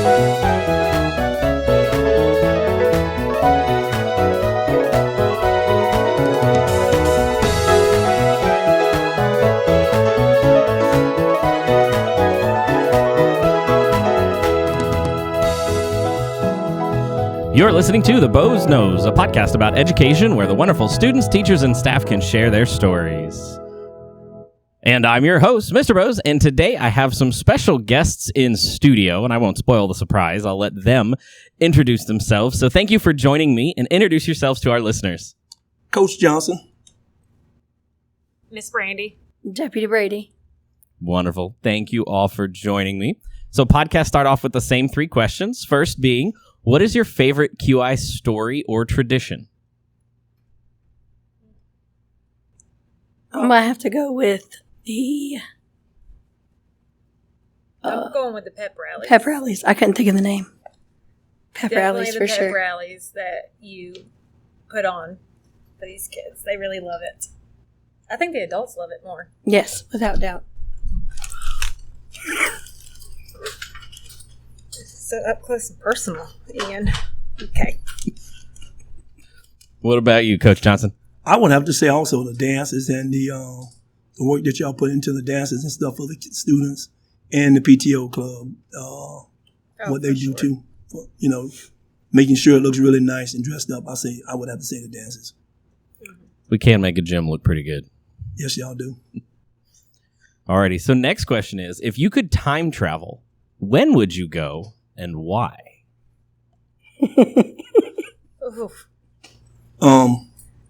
You're listening to The Bo's Nose, a podcast about education where the wonderful students, teachers, and staff can share their stories. And I'm your host, Mr. Bose, and today I have some special guests in studio, and I won't spoil the surprise. I'll let them introduce themselves. So thank you for joining me, and introduce yourselves to our listeners. Coach Johnson. Miss Brandi. Deputy Brady. Wonderful. Thank you all for joining me. So podcasts start off with the same three questions. First being, what is your favorite QI story or tradition? I might have to go with the I'm going with the pep rallies. pep rallies. I couldn't think of the name. Pep Definitely rallies the for pep sure. rallies that you put on for these kids. They really love it. I think the adults love it more. Yes, without doubt. So up close and personal, Ian. Okay. What about you, Coach Johnson? I would have to say also the dances and the work that y'all put into the dances and stuff for the students and the PTO club, what they do too, for, making sure it looks really nice and dressed up. I would have to say the dances. We can make a gym look pretty good. Yes, y'all do. Alrighty, so next question is, if you could time travel, when would you go and why? Oof.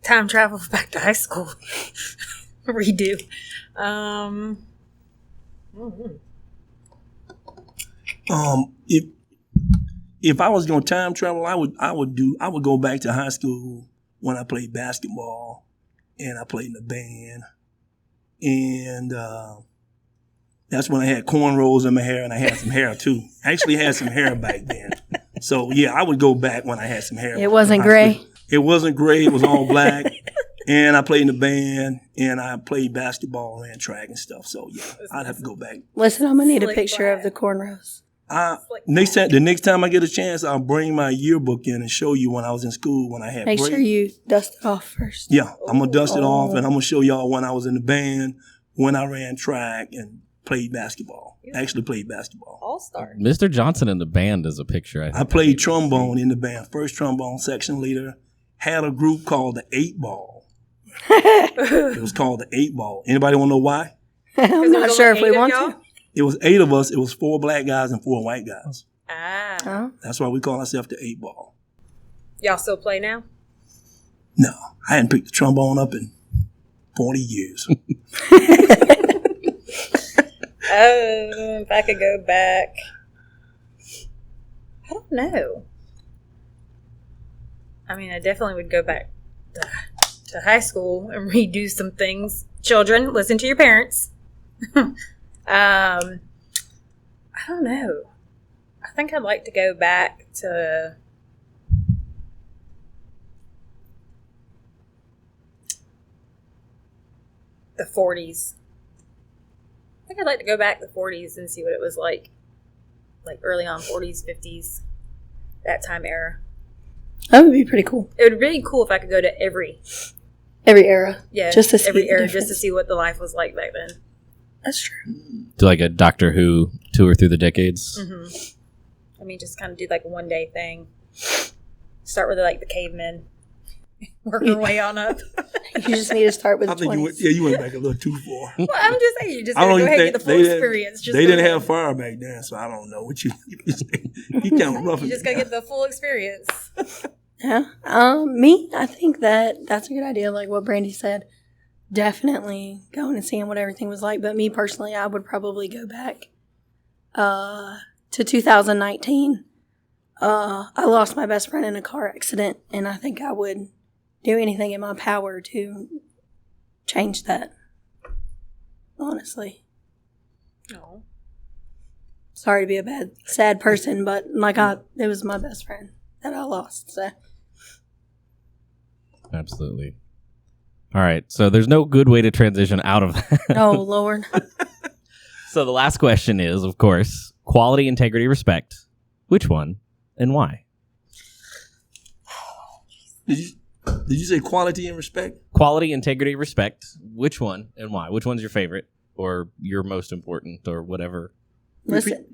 Time travel back to high school. Redo. If I was going to time travel, I would go back to high school when I played basketball and I played in the band, and that's when I had cornrows in my hair and I had some hair too. I actually had some hair back then. So yeah, I would go back when I had some hair. It wasn't gray. It wasn't gray. It was all black. And I played in the band, and I played basketball and track and stuff. So yeah, I'd have to go back. Listen, I'm gonna need a Slick picture black. of the cornrows. The next time I get a chance, I'll bring my yearbook in and show you when I was in school when I had. Make break. sure you dust it off first. Yeah, I'm gonna dust it off, and I'm gonna show y'all when I was in the band, when I ran track and played basketball. Actually played basketball. All-star. Mr. Johnson in the band is a picture. I played trombone in the band, first trombone section leader. Had a group called the 8 Ball. It was called the 8 Ball. Anybody want to know why? I'm not sure if we want to. It was 8 of us. It was 4 black guys and 4 white guys. Ah. Oh. That's why we call ourselves the 8 Ball. Y'all still play now? No, I hadn't picked the trombone up in 40 years. If I could go back, I don't know. I mean, I definitely would go back to high school and redo some things. Children, listen to your parents. I don't know. I think I'd like to go back to the 40s. I think I'd like to go back to the 40s and see what it was like early on 40s, 50s, that time era. That would be pretty cool. It would be really cool if I could go to every era. Yeah, just to see every the era, difference. just to see what the life was like back then. That's true. Do like a Doctor Who tour through the decades. Mm-hmm. I mean, just kind of do like a one-day thing. Start with like the cavemen, work our way on up. You just need to start with I the think 20s. you went back a little too far. Well, I'm just saying, you just I gotta don't go even ahead and think get the full experience. they didn't have fire back then, so I don't know what you kind of rough. You just gotta get the full experience. Yeah. I think that's a good idea. Like what Brandi said, definitely going and seeing what everything was like. But me personally, I would probably go back to 2019. I lost my best friend in a car accident, and I think I would do anything in my power to change that. Honestly. No. Sorry to be a sad person, but it was my best friend that I lost. So. Absolutely. All right. So there's no good way to transition out of that. Oh, Lord. So the last question is, of course, quality, integrity, respect. Which one and why? Did you say quality and respect? Quality, integrity, respect. Which one and why? Which one's your favorite or your most important or whatever? Listen,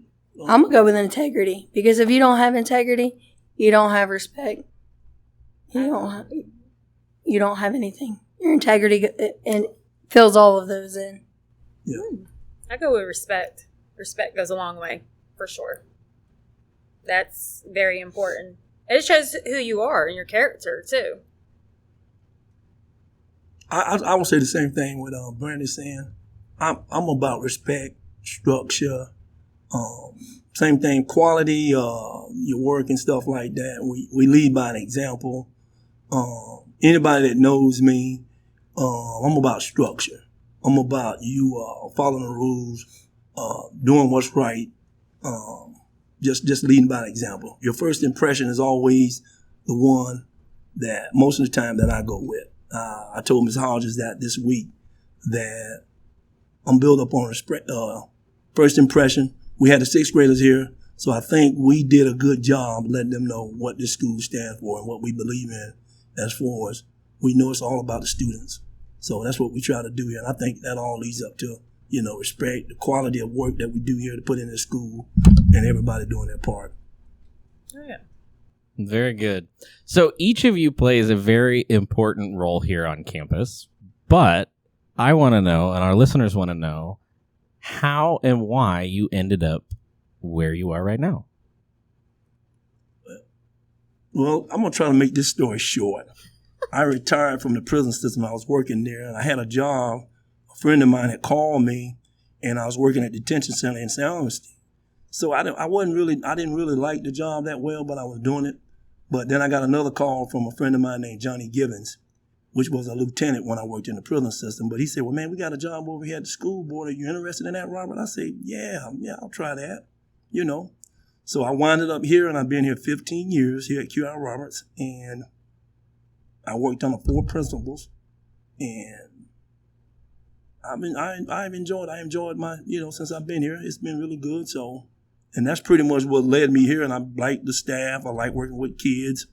I'm going to go with integrity, because if you don't have integrity, you don't have respect. You don't have anything. Your integrity and fills all of those in. Yeah. I go with respect. Respect goes a long way, for sure. That's very important. It shows who you are and your character, too. I will say the same thing with Brandi saying. I'm about respect, structure, same thing, quality, your work and stuff like that. We lead by an example. Anybody that knows me, I'm about structure. I'm about you following the rules, doing what's right, just leading by an example. Your first impression is always the one that most of the time that I go with. I told Ms. Hodges that this week, that I'm built up on first impression. We had the sixth graders here, so I think we did a good job letting them know what this school stands for and what we believe in. As far as we know, it's all about the students. So that's what we try to do here. And I think that all leads up to, respect, the quality of work that we do here to put in the school, and everybody doing their part. Oh, yeah. Very good. So each of you plays a very important role here on campus, but I want to know, and our listeners want to know, how and why you ended up where you are right now. Well, I'm going to try to make this story short. I retired from the prison system. I was working there, and I had a job. A friend of mine had called me, and I was working at the detention center in St. Augustine. So I didn't really like the job that well, but I was doing it. But then I got another call from a friend of mine named Johnny Gibbons, which was a lieutenant when I worked in the prison system. But he said, well, man, we got a job over here at the school board. Are you interested in that, Robert? I said, yeah, I'll try that, So I winded up here, and I've been here 15 years here at QI Roberts, and I worked on the 4 principals, and I've enjoyed my, since I've been here. It's been really good. So, and that's pretty much what led me here. And I like the staff. I like working with kids,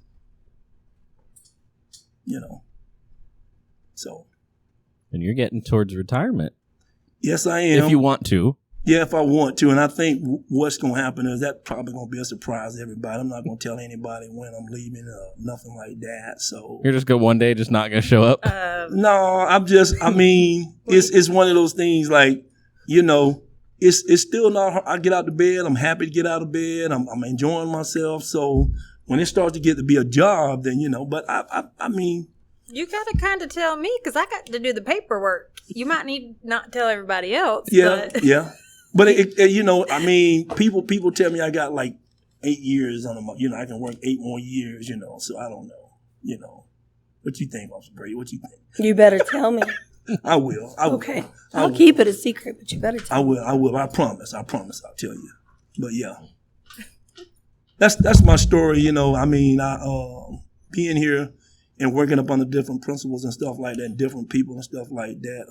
So. And you're getting towards retirement. Yes, I am. If you want to. Yeah, if I want to. And I think what's going to happen is that probably going to be a surprise to everybody. I'm not going to tell anybody when I'm leaving, nothing like that. So You're just going to one day, just not going to show up? No, it's one of those things like, it's still not, I get out of bed. I'm happy to get out of bed. I'm enjoying myself. So when it starts to get to be a job, then, but I mean. You got to kind of tell me, because I got to do the paperwork. You might need not tell everybody else. Yeah, but. Yeah. But, people tell me I got like 8 years on them. I can work 8 more years, so I don't know, What you think, Officer Brady? What you think? You better tell me. I will. Okay. I'll keep it a secret, but you better tell me. I will. I promise. I'll tell you. But, yeah. That's my story, being here and working up on the different principles and stuff like that, and different people and stuff like that.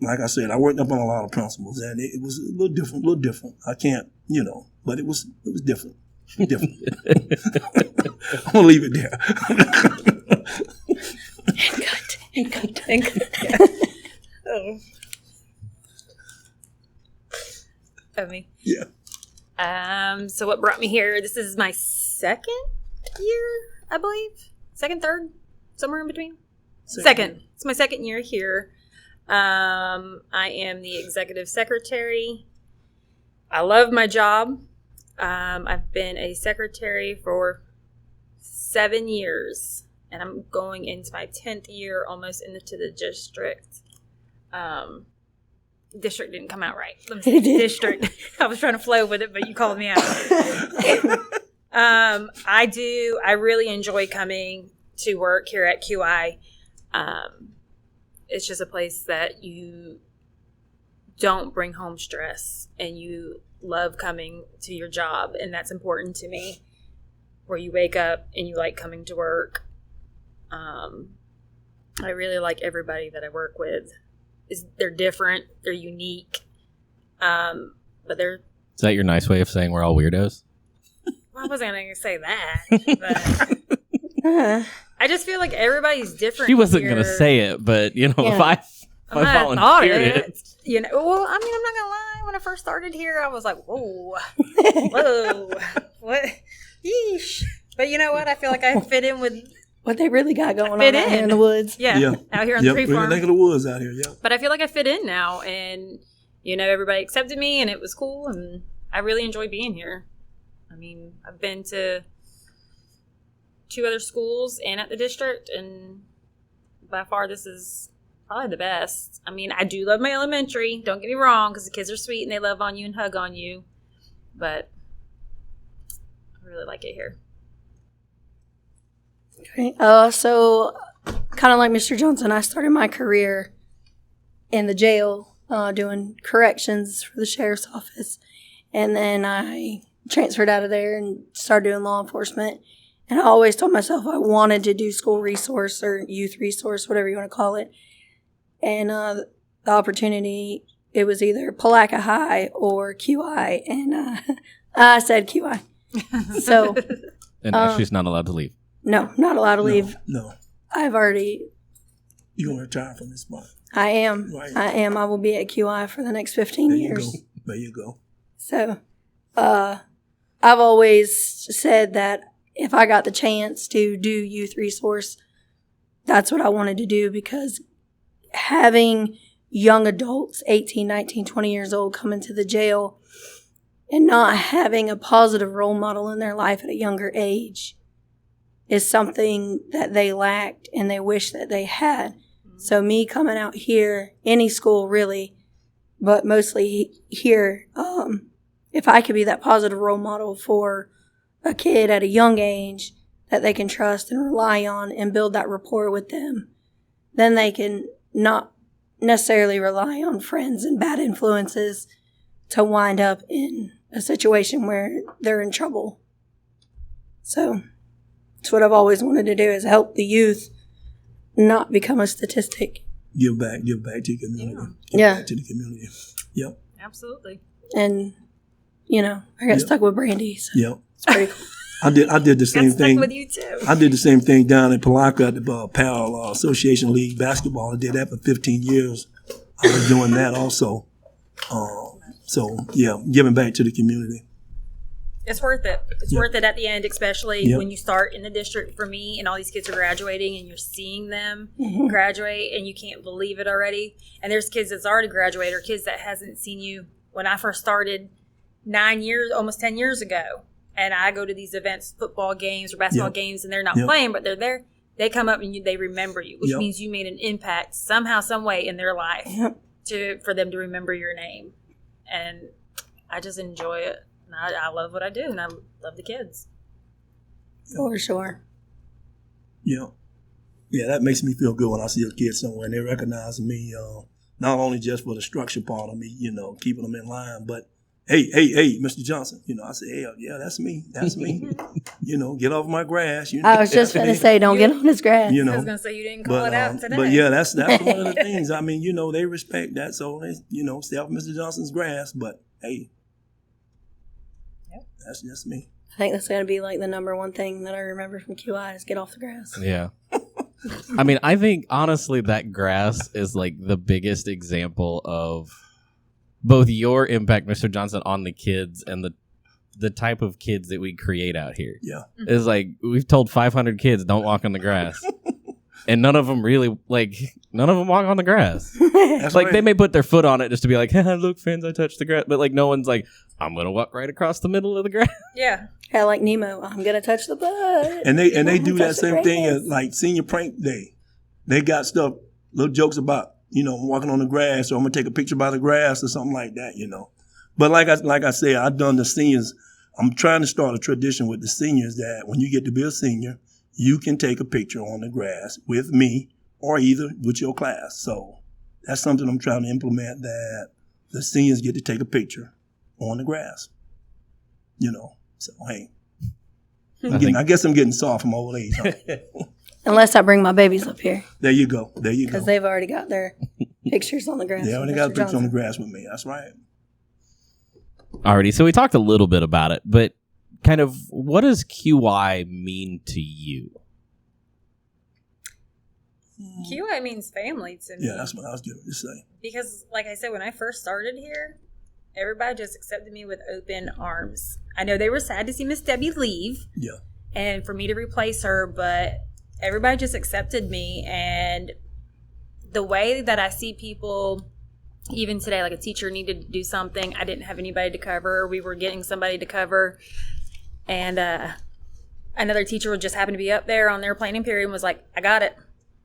Like I said, I worked up on a lot of principles, and it was a little different. I can't, but it was different. Different. I'm gonna leave it there. Me. Yeah. So what brought me here? This is my second year, I believe. Second, third, somewhere in between. Second. It's my second year here. I am the executive secretary. I love my job. I've been a secretary for 7 years, and I'm going into my 10th year, almost into the district. District didn't come out right. District. I was trying to flow with it, but you called me out. I really enjoy coming to work here at QI. It's just a place that you don't bring home stress, and you love coming to your job, and that's important to me, where you wake up and you like coming to work. I really like everybody that I work with. They're different, they're unique. But they're. Is that your nice way of saying we're all weirdos? Well, I wasn't going to say that. But I just feel like everybody's different. She wasn't going to say it, but, if I volunteered it. Well, I mean, I'm not going to lie. When I first started here, I was like, whoa, what? Yeesh. But you know what? I feel like I fit in with what they really got going on out here in the woods. Yeah. Out here on the tree farm. We're in the neck of the woods out here, yeah. But I feel like I fit in now, and, everybody accepted me, and it was cool, and I really enjoy being here. I mean, I've been to 2 other schools and at the district, and by far this is probably the best. I mean, I do love my elementary. Don't get me wrong, because the kids are sweet, and they love on you and hug on you. But I really like it here. Okay. So kind of like Mr. Johnson, I started my career in the jail doing corrections for the sheriff's office. And then I transferred out of there and started doing law enforcement. And I always told myself I wanted to do school resource or youth resource, whatever you want to call it. And the opportunity, it was either Palaca High or QI. And I said QI. So. And she's not allowed to leave. No, not allowed to leave. No. I've already. You're going to retire from this spot. I am. Right. I am. I will be at QI for the next 15 years. There you go. So, I've always said that if I got the chance to do youth resource, that's what I wanted to do, because having young adults, 18, 19, 20 years old, come into the jail and not having a positive role model in their life at a younger age is something that they lacked and they wish that they had. So me coming out here, any school really, but mostly here, if I could be that positive role model for a kid at a young age that they can trust and rely on and build that rapport with them, then they can not necessarily rely on friends and bad influences to wind up in a situation where they're in trouble. So it's what I've always wanted to do, is help the youth not become a statistic. Give back to the community. Give back to the community. Yep. Absolutely. And, I got stuck with Brandi. So yep. It's pretty cool. I did the same thing. Stuck with you too. I did the same thing down in Palaca at the PAL Association League basketball. I did that for 15 years. I was doing that also. Giving back to the community. It's worth it. It's worth it at the end, especially when you start in the district for me and all these kids are graduating and you're seeing them graduate and you can't believe it already. And there's kids that's already graduated or kids that hasn't seen you when I first started 9 years, almost 10 years ago. And I go to these events, football games or basketball games, and they're not playing, but they're there. They come up and they remember you, which means you made an impact somehow, some way in their life for them to remember your name. And I just enjoy it. And I love what I do, and I love the kids. For sure. Yeah. Yeah, that makes me feel good when I see a kid somewhere and they recognize me, not only just for the structure part of me, keeping them in line, but hey, Mr. Johnson, I say, hey, yeah, that's me. Get off my grass. I was just going to say, don't get on his grass. I was going to say, you didn't call it out today. But yeah, that's one of the things. I mean, they respect that. So, stay off Mr. Johnson's grass. But hey, that's just me. I think that's going to be like the number one thing that I remember from QI is get off the grass. Yeah. I mean, I think honestly that grass is like the biggest example of both your impact, Mr. Johnson, on the kids and the type of kids that we create out here. Yeah. It's like we've told 500 kids don't walk on the grass. And none of them really, none of them walk on the grass. That's like, right. they may put their foot on it just to be like, look, friends, I touched the grass. But, no one's like, I'm going to walk right across the middle of the grass. Yeah. Yeah, like Nemo, I'm going to touch the butt. And they do that same thing at, senior prank day. They got little jokes about, walking on the grass, or I'm going to take a picture by the grass or something like that, But like I said, I've done the seniors. I'm trying to start a tradition with the seniors that when you get to be a senior, you can take a picture on the grass with me or either with your class. So that's something I'm trying to implement, that the seniors get to take a picture on the grass. So, hey, I guess I'm getting soft from old age. Huh? Unless I bring my babies up here. There you go. Because they've already got their pictures on the grass. They already got pictures on the grass with me. That's right. already. So we talked a little bit about it, but kind of what does QI mean to you? QI means family to me. Yeah, that's what I was going to say. Because, like I said, when I first started here, everybody just accepted me with open arms. I know they were sad to see Miss Debbie leave. Yeah. And for me to replace her, but everybody just accepted me. And the way that I see people, even today, like a teacher needed to do something, I didn't have anybody to cover. We were getting somebody to cover. And another teacher would just happen to be up there on their planning period and was like, I got it.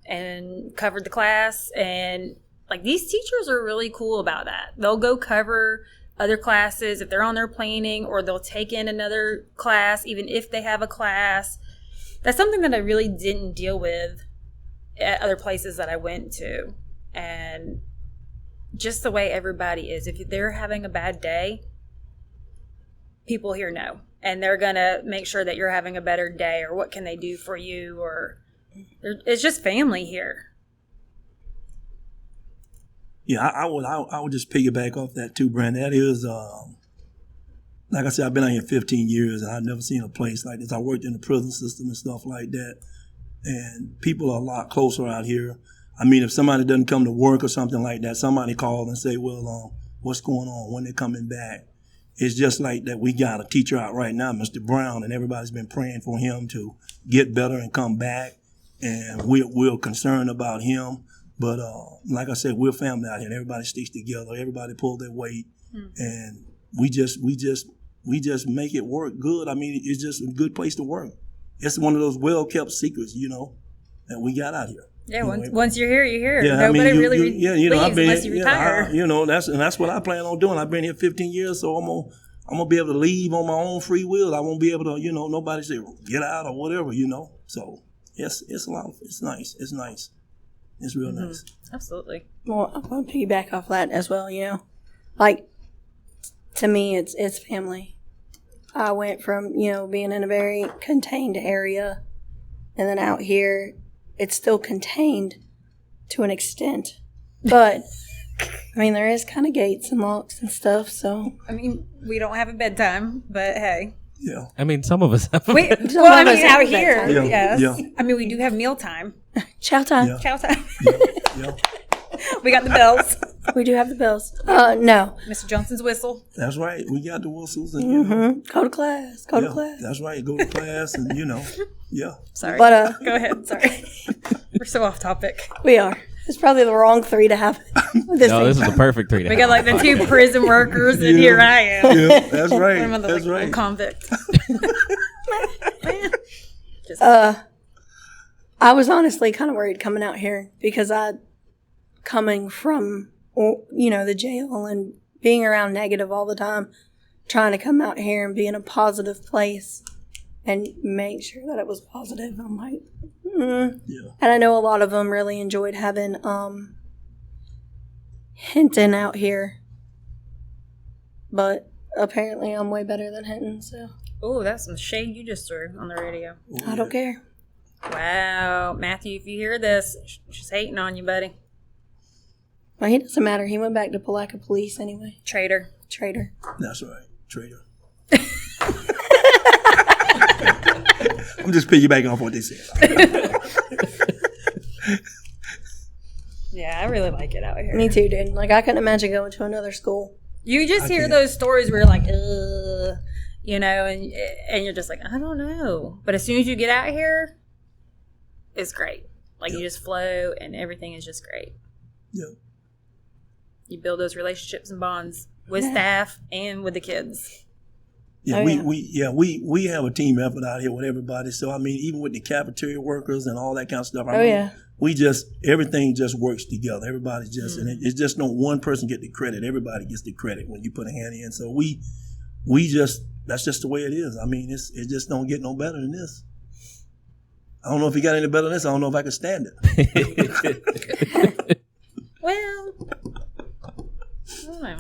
And covered the class. And like, these teachers are really cool about that. They'll go cover other classes if they're on their planning, or they'll take in another class even if they have a class. That's something that I really didn't deal with at other places that I went to. And just the way everybody is, if they're having a bad day, people here know, and they're gonna make sure that you're having a better day, or what can they do for you, or it's just family here. Yeah, I would just piggyback off that too, Brandi. That is, like I said, I've been out here 15 years, and I've never seen a place like this. I worked in the prison system and stuff like that, and people are a lot closer out here. I mean, if somebody doesn't come to work or something like that, somebody calls and say, well, what's going on, when they're coming back? It's just like that. We got a teacher out right now, Mr. Brown, and everybody's been praying for him to get better and come back. And we're concerned about him. But like I said, we're family out here. Everybody sticks together. Everybody pull their weight. And we just make it work good. I mean, it's just a good place to work. It's one of those well-kept secrets, that we got out here. Yeah, once you're here, you're here. Yeah, Nobody really leaves I've been, unless you retire. That's what I plan on doing. I've been here 15 years, so I'm gonna be able to leave on my own free will. I won't be able to, nobody say get out or whatever, So it's a lot. It's nice. It's nice. It's real nice. Absolutely. Well, I'm going to piggyback off that as well, Like, to me, it's family. I went from, being in a very contained area, and then out here, it's still contained to an extent. But, I mean, there is kind of gates and locks and stuff, so. I mean, we don't have a bedtime, but hey. Yeah. I mean, some of us have. Out here, Yeah. yes. Yeah. I mean, we do have mealtime. Chow time. Yeah. Chow time. Yeah. We got the bells. We do have the bells. No. Mr. Johnson's whistle. That's right. We got the whistles and Go to class. Go to yeah, class. that's right. Go to class and yeah. Sorry. But go ahead. Sorry. We're so off topic. we are. It's probably the wrong three to have. This No, this is the perfect 3 to We have. got like the 2 prison workers, and here I am. Yeah, that's right. I'm the That's right. convict. I was honestly kind of worried coming out here because coming from, the jail and being around negative all the time, trying to come out here and be in a positive place and make sure that it was positive. I'm like, Yeah. And I know a lot of them really enjoyed having Hinton out here. But apparently I'm way better than Hinton, so. Oh, that's some shade you just threw on the radio. I don't care. Wow. Matthew, if you hear this, she's hating on you, buddy. Well, he doesn't matter. He went back to Palaca Police anyway. Traitor. Traitor. That's right. Traitor. I'm just piggybacking off what they said. Yeah, I really like it out here. Me too, dude. Like, I couldn't imagine going to another school. You just hear those stories where you're like, ugh, and you're just like, I don't know. But as soon as you get out here, it's great. Like, you just flow, and everything is just great. Yeah. You build those relationships and bonds with staff and with the kids. Yeah, we have a team effort out here with everybody. So I mean, even with the cafeteria workers and all that kind of stuff. Everything just works together. Everybody's just, and it's just no one person get the credit. Everybody gets the credit when you put a hand in. So we just, that's just the way it is. I mean, it just don't get no better than this. I don't know if you got any better than this. I don't know if I can stand it. Well, I don't know.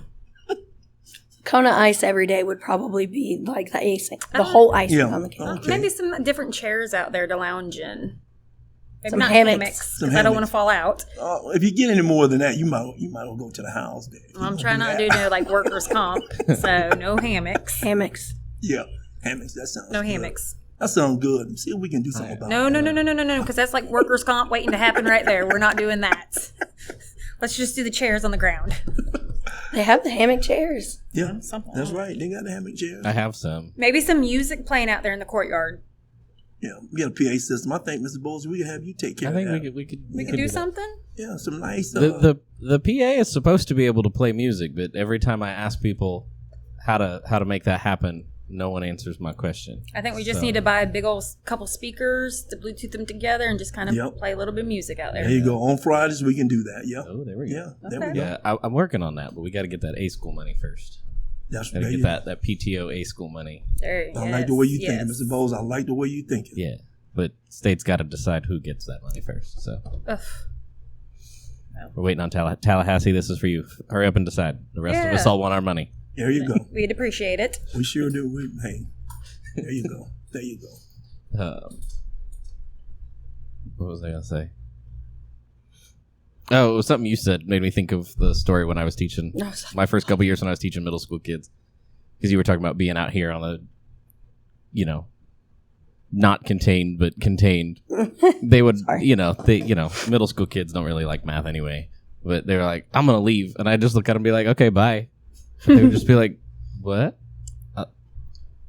Kona ice every day would probably be like the icing, the whole icing on the cake. Okay. Maybe some different chairs out there to lounge in. Maybe Some not hammocks. Some 'cause I don't hammocks. want to fall out. If you get any more than that, you might well go to the house. There. Well, I'm trying not to do no like workers' comp, so no hammocks. Hammocks. Yeah, hammocks. That sounds No good. hammocks. That sounds good. See if we can do something about No, that. because that's like workers' comp waiting to happen right there. We're not doing that. Let's just do the chairs on the ground. They have the hammock chairs. Yeah, Something. that's right. They got the hammock chairs. I have some. Maybe some music playing out there in the courtyard. Yeah, we got a PA system. I think, Mr. Bowles, we can have you take care I of think that. we could We could do that. something. Yeah, some nice. The PA is supposed to be able to play music, but every time I ask people how to make that happen, no one answers my question. I think we just So- need to buy a big old couple speakers to Bluetooth them together and just kind of Yep. play a little bit of music out there. There you go. On Fridays, we can do that. Yeah. Oh, there we go. Yeah, there Okay. we go. Yeah, I'm working on that, but we got to get that A school money first. That's Got to there get you that PTO A school money. There, I like the way you yes. think, Mr. Bowles. I like the way you think. Yeah, but state's got to decide who gets that money first. So Ugh. we're waiting on Tallahassee. This is for you. Hurry up and decide. The rest of us Yeah. all want our money. There you go. We'd appreciate it. We sure do. Hey, there you go. There you go. What was I gonna say? Oh, it was something you said made me think of the story when I was teaching my first couple years when I was teaching middle school kids, because you were talking about being out here on a, not contained but contained. They would, middle school kids don't really like math anyway, but they were like, "I'm gonna leave," and I just look at them and be like, "Okay, bye." They would just be like, "What?" I'm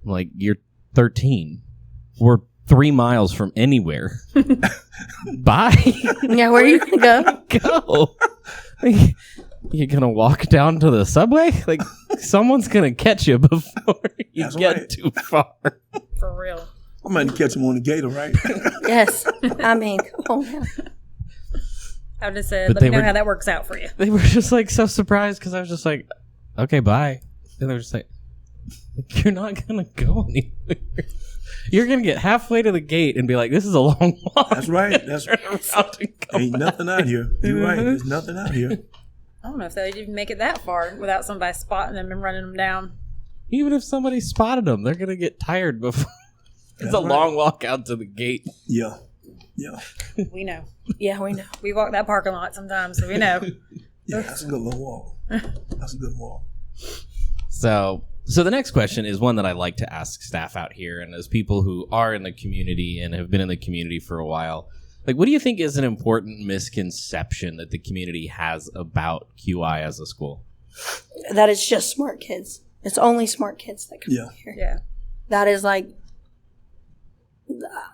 like, "You're 13. We're 3 miles from anywhere. Bye." Yeah, where are you gonna go? Go. You're gonna walk down to the subway? Like, someone's gonna catch you before you That's get right. too far. For real. I'm going to catch him on the gator, right? Yes. I mean, come on now. I just said, But let me they know were- how that works out for you. They were just like so surprised because I was just like, "Okay, bye," and they were just like, "You're not gonna go anywhere. You're gonna get halfway to the gate and be like, this is a long walk." That's right. That's Turn around and go Ain't back. nothing out here. You're right. There's nothing out here. I don't know if they'd even make it that far without somebody spotting them and running them down. Even if somebody spotted them, they're gonna get tired before. It's That's a right. long walk out to the gate. Yeah. Yeah. We know. Yeah, we know. We walk that parking lot sometimes, so we know. Yeah. That's a good little walk. That's a good walk. So the next question is one that I like to ask staff out here, and as people who are in the community and have been in the community for a while, like, what do you think is an important misconception that the community has about QI as a school? That it's just smart kids. It's only smart kids that come Yeah. here. Yeah. That is like,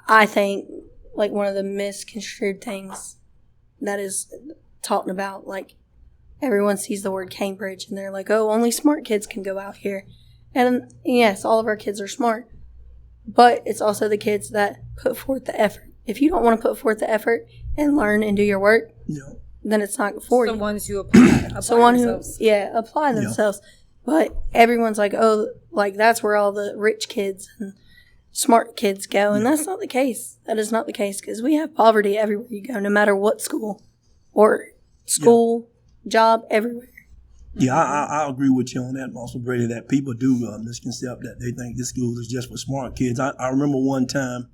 I think, like one of the misconstrued things that is talked about. Like, everyone sees the word Cambridge and they're like, oh, only smart kids can go out here. And yes, all of our kids are smart, but it's also the kids that put forth the effort. If you don't want to put forth the effort and learn and do your work, Yeah. then it's not for The you. ones who apply Someone who, themselves. apply themselves. But everyone's like, oh, like that's where all the rich kids and smart kids go. And that's not the case. That is not the case, because we have poverty everywhere you go, no matter what school or job, everywhere. Yeah, I agree with you on that, also, Brady, that people do misconcept that they think this school is just for smart kids. I remember one time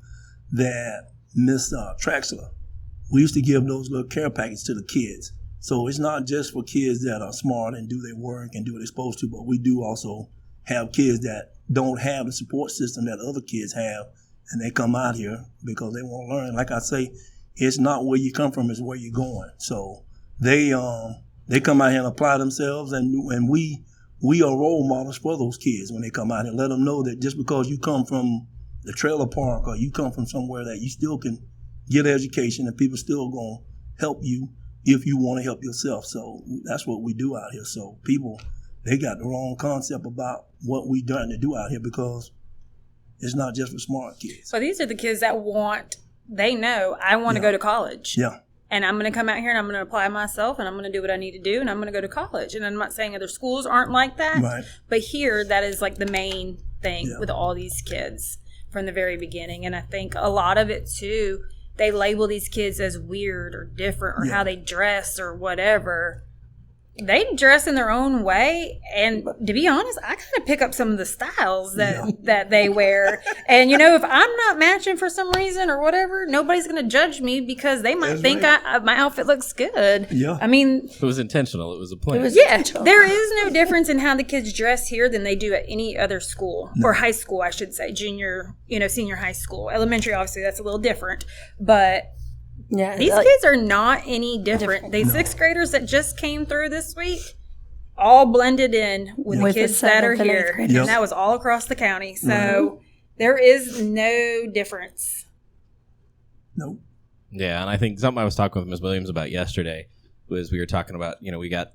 that Miss Traxler, we used to give those little care packets to the kids. So it's not just for kids that are smart and do their work and do what they're supposed to, but we do also have kids that don't have the support system that other kids have, and they come out here because they want to learn. Like I say, it's not where you come from, it's where you're going. So they come out here and apply themselves, and we are role models for those kids when they come out here. Let them know that just because you come from the trailer park or you come from somewhere, that you still can get education and people still going to help you if you want to help yourself. So that's what we do out here. So people, they got the wrong concept about what we trying to do out here, because it's not just for smart kids. So these are the kids that they know, I want to go to college. Yeah. And I'm going to come out here and I'm going to apply myself and I'm going to do what I need to do and I'm going to go to college. And I'm not saying other schools aren't like that. Right. But here, that is like the main thing Yeah. with all these kids from the very beginning. And I think a lot of it too, they label these kids as weird or different or Yeah. how they dress or whatever. they dress in their own way, and to be honest, I kind of pick up some of the styles that they wear. And if I'm not matching for some reason or whatever, nobody's going to judge me because they might think my outfit looks good. Yeah. I mean, It was intentional. It was a plan. there is no difference in how the kids dress here than they do at any other school or high school, I should say, junior, senior high school. Elementary, obviously, that's a little different, but these kids are not any different. The sixth graders that just came through this week all blended in with the kids that are here. And that was all across the county. So there is no difference. Nope. Yeah, and I think something I was talking with Ms. Williams about yesterday was we were talking about, we got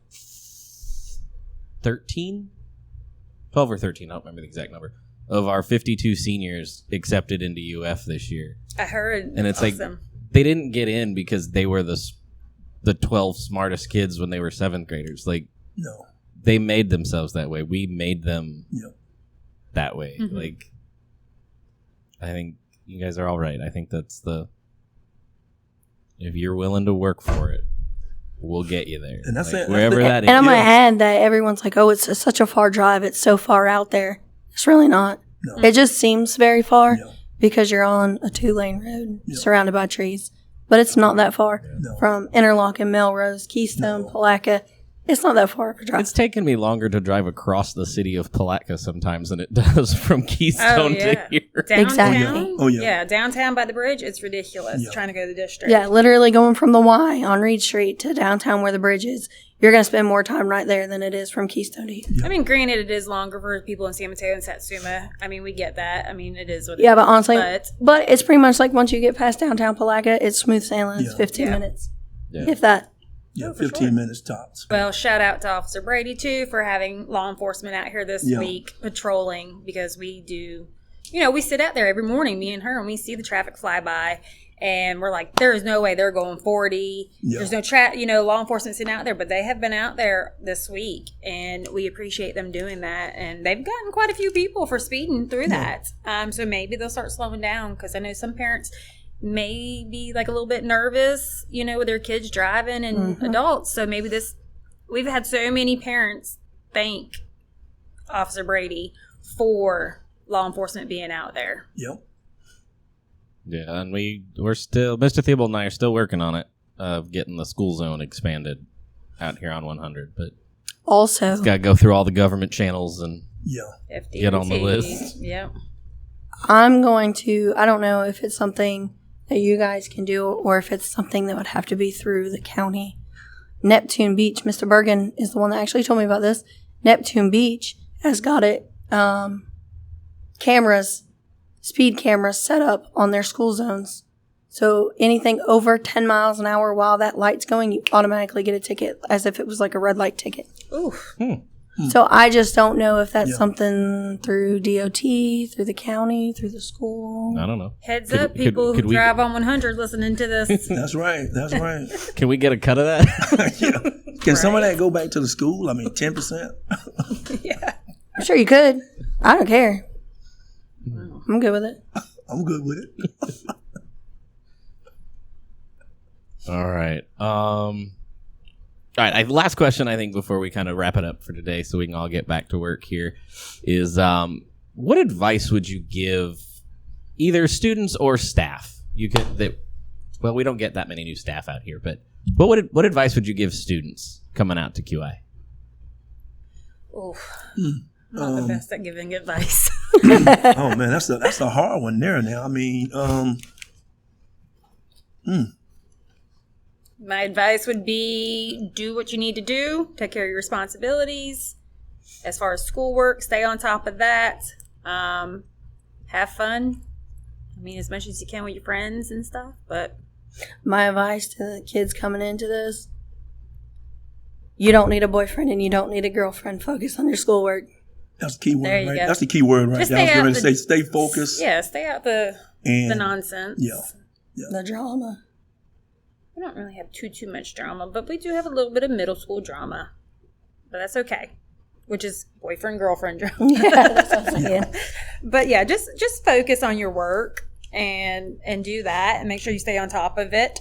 12 or 13, I don't remember the exact number, of our 52 seniors accepted into UF this year. I heard. And it's awesome. They didn't get in because they were the 12 smartest kids when they were 7th graders. No. They made themselves that way. We made them that way. Mm-hmm. I think you guys are all right. I think that's if you're willing to work for it, we'll get you there. And that's it. Wherever that is. And I'm going to add that everyone's like, oh, it's such a far drive. It's so far out there. It's really not. No. It just seems very far. Yeah. Because you're on a 2-lane road surrounded by trees. But it's not that far. No. From Interlochen, Melrose, Keystone, Palatka. It's not that far of a drive. It's taken me longer to drive across the city of Palatka sometimes than it does from Keystone to here. Downtown? Exactly. Oh, yeah. Downtown by the bridge, it's ridiculous trying to go to the district. Yeah, literally going from the Y on Reed Street to downtown where the bridge is. You're going to spend more time right there than it is from Keystone to here. I mean, granted, it is longer for people in San Mateo and Satsuma. I mean, we get that. I mean, it is what it is. Yeah, but honestly, but it's pretty much like once you get past downtown Palatka, it's smooth sailing. It's 15 minutes. Yeah. If that. Yeah, 15 minutes tops. Well, shout out to Officer Brady, too, for having law enforcement out here this week patrolling, because we do, we sit out there every morning, me and her, and we see the traffic fly by, and we're like, there is no way they're going 40. Yeah. There's no law enforcement sitting out there, but they have been out there this week, and we appreciate them doing that, and they've gotten quite a few people for speeding through that. So maybe they'll start slowing down, because I know some parents may be like a little bit nervous, with their kids driving and adults. So maybe we've had so many parents thank Officer Brady for law enforcement being out there. Yep. Yeah, and we're still, Mr. Thibault and I are still working on it, of getting the school zone expanded out here on 100. But also, it's got to go through all the government channels and FDT. get on the list. Yep. I'm going to, I don't know if it's something that you guys can do or if it's something that would have to be through the county. Neptune Beach, Mr. Bergen is the one that actually told me about this. Neptune Beach has got it, speed cameras set up on their school zones. So anything over 10 miles an hour while that light's going, you automatically get a ticket as if it was like a red light ticket. Oof. So I just don't know if that's something through DOT, through the county, through the school. I don't know. Heads up, people who drive on 100 listening to this. That's right. That's right. Can we get a cut of that? Can some of that go back to the school? I mean, 10%? Yeah. I'm sure you could. I don't care. I'm good with it. I'm good with it. All right. All right. Last question, I think, before we kind of wrap it up for today, so we can all get back to work here, is what advice would you give either students or staff? We don't get that many new staff out here, but what advice would you give students coming out to QI? Not the best at giving advice. Oh man, that's a hard one there. Now, I mean, My advice would be do what you need to do, take care of your responsibilities. As far as schoolwork, stay on top of that. Have fun. I mean, as much as you can with your friends and stuff, but My advice to the kids coming into this, you don't need a boyfriend and you don't need a girlfriend. Focus on your schoolwork. That's the key word, There you right? go. That's the key word, right? Just there. I was stay going out to say, stay focused. yeah, stay out the nonsense. Yeah. The drama. We don't really have too much drama, but we do have a little bit of middle school drama. But that's okay. Which is boyfriend, girlfriend drama. Yeah, that's what I'm saying. But yeah, just focus on your work and do that and make sure you stay on top of it.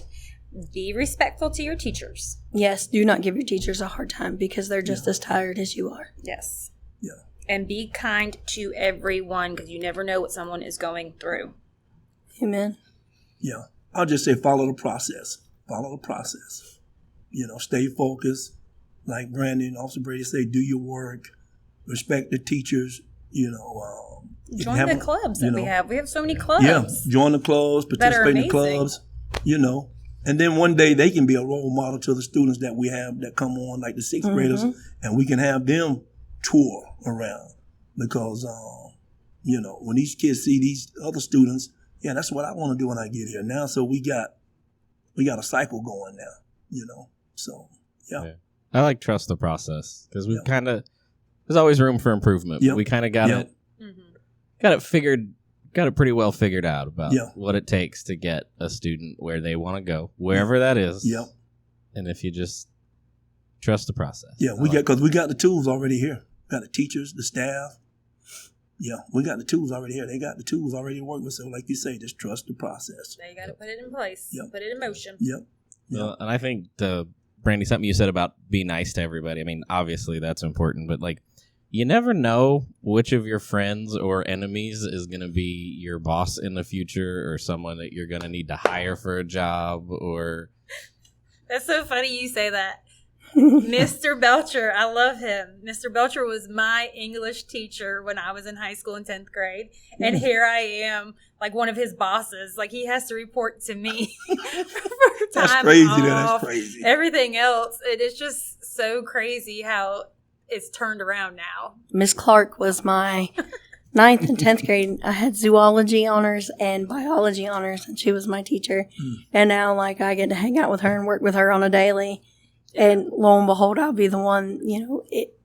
Be respectful to your teachers. Yes, do not give your teachers a hard time because they're just as tired as you are. Yes. Yeah. And be kind to everyone because you never know what someone is going through. Amen. Yeah. I'll just say follow the process. Follow the process. Stay focused. Like Brandi and Officer Brady say, do your work. Respect the teachers. Join the clubs that we have. We have so many clubs. Yeah. Join the clubs. Participate in the clubs. And then one day they can be a role model to the students that we have that come on, like the sixth graders, and we can have them tour around because, when these kids see these other students, yeah, that's what I want to do when I get here now. So we got a cycle going now, So, yeah. I like trust the process because we kind of, there's always room for improvement. But we kind of got it pretty well figured out about what it takes to get a student where they want to go, wherever that is. Yep. And if you just trust the process. Yeah, we got the tools already here. We got the teachers, the staff. Yeah, we got the tools already here. They got the tools already to work with. So like you say, just trust the process. They got to put it in place. Put it in motion. Yep. Well, and I think Brandi, something you said about be nice to everybody. I mean, obviously that's important, but like, you never know which of your friends or enemies is going to be your boss in the future or someone that you're going to need to hire for a job or... That's so funny you say that. Mr. Belcher, I love him. Mr. Belcher was my English teacher when I was in high school in 10th grade. And here I am, like one of his bosses. Like he has to report to me for time That's crazy. off, That's crazy. everything else. It is just so crazy how it's turned around now. Miss Clark was my 9th and 10th grade. I had zoology honors and biology honors, and she was my teacher. And now, like, I get to hang out with her and work with her on a daily. And lo and behold, I'll be the one,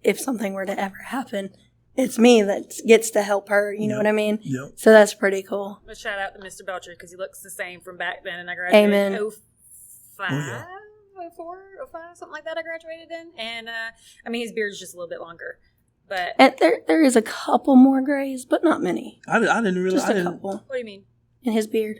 if something were to ever happen, it's me that gets to help her. You know what I mean? Yep. So that's pretty cool. But shout out to Mr. Belcher because he looks the same from back then. And I graduated in 05. 04, 05, something like that I graduated in. And, his beard's just a little bit longer. But And there is a couple more grays, but not many. I didn't realize. Just a couple. what do you mean? In his beard.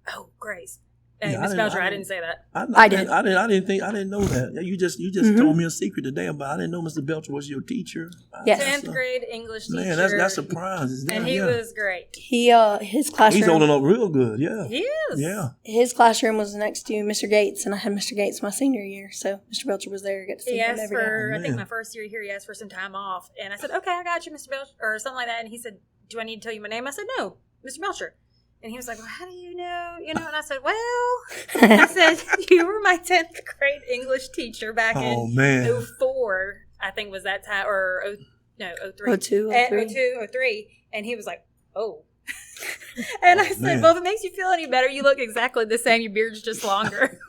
Oh, grays. Miss Belcher, I didn't say that. I didn't know that. You just told me a secret today about. I didn't know Mr. Belcher was your teacher. Yes. 10th grade English teacher. Man, that's surprising. And he was great. His classroom. He's holding up real good. Yeah. He is. Yeah. His classroom was next to Mr. Gates, and I had Mr. Gates my senior year, so Mr. Belcher was there. I got to see He him asked every day. for, I think my first year here, he asked for some time off. And I said, okay, I got you, Mr. Belcher, or something like that. And he said, do I need to tell you my name? I said, no, Mr. Belcher. And he was like, well, how do you know? And I said, well, I said, you were my 10th grade English teacher back in 04, I think was that time, or 03. 02, 03. And he was like, oh. And I said, well, if it makes you feel any better, you look exactly the same. Your beard's just longer.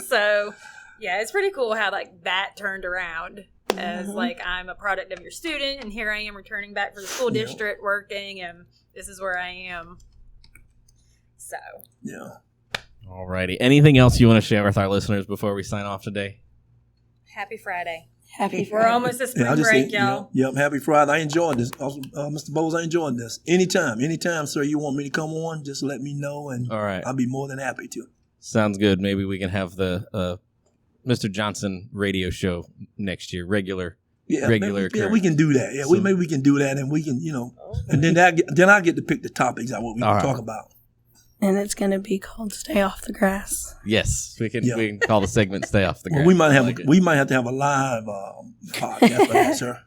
So, yeah, it's pretty cool how, like, that turned around as, like, I'm a product of your student, and here I am returning back for the school district working, and this is where I am. So. Yeah. Alrighty. Anything else you want to share with our listeners before we sign off today? Happy Friday. Happy Friday. We're almost at spring break, y'all. Yep, happy Friday. I enjoyed this. Mr. Bowles, I enjoyed this. Anytime, sir, you want me to come on, just let me know, and all right. I'll be more than happy to. Sounds good. Maybe we can have the Mr. Johnson radio show next year, regular. Yeah, we can do that. Yeah, maybe we can do that, and we can, and then I get to pick the topics I want we can talk about. And it's going to be called "Stay Off the Grass." Yes, we can call the segment "Stay Off the Grass." Well, we might have to have a live podcast for that, sir.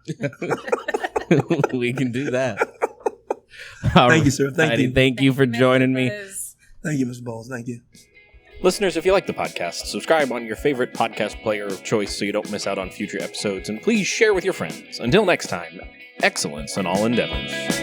We can do that. Thank you, sir. Thank you. Thank you for joining me. Thank you, Mr. Bowles. Thank you. Listeners, if you like the podcast, subscribe on your favorite podcast player of choice so you don't miss out on future episodes, and please share with your friends. Until next time, excellence in all endeavors.